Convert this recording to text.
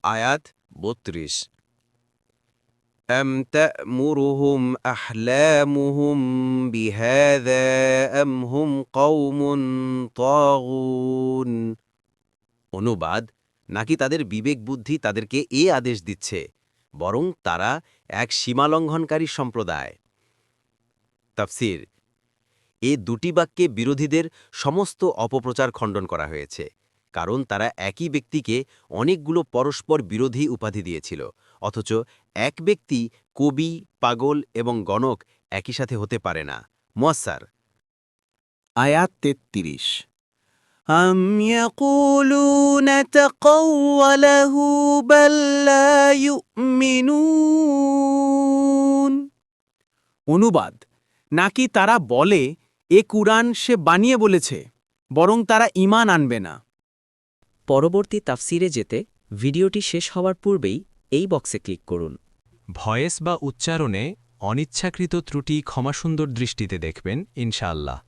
আয়াত ৩২। أم تأمرهم أحلامهم بهذا أم هم قوم طاغون। অনুবাদ, নাকি তাদের বিবেক বুদ্ধি তাদেরকে এ আদেশ দিচ্ছে, বরং তারা এক সীমালঙ্ঘনকারী সম্প্রদায়। তাফসীর: এ দুটি বাক্যে বিরোধীদের সমস্ত অপপ্রচার খণ্ডন করা হয়েছে, কারণ তারা একই ব্যক্তিকে অনেকগুলো পরস্পর বিরোধী উপাধি দিয়েছিল, অথচ এক ব্যক্তি কবি, পাগল এবং গণক একই সাথে হতে পারে না। মুয়াস্সার। আয়াত ৩৩। أم يقولون تقوله بل لا يؤمنون। অনুবাদ, নাকি তারা বলে এ কুরআন সে বানিয়ে বলেছে, বরং তারা ঈমান আনবে না। পরবর্তী তাফসিরে যেতে ভিডিওটি শেষ হওয়ার পূর্বেই এই বক্সে ক্লিক করুন। ভয়েস বা উচ্চারণে অনিচ্ছাকৃত ত্রুটি ক্ষমাসুন্দর দৃষ্টিতে দেখবেন ইনশাআল্লাহ।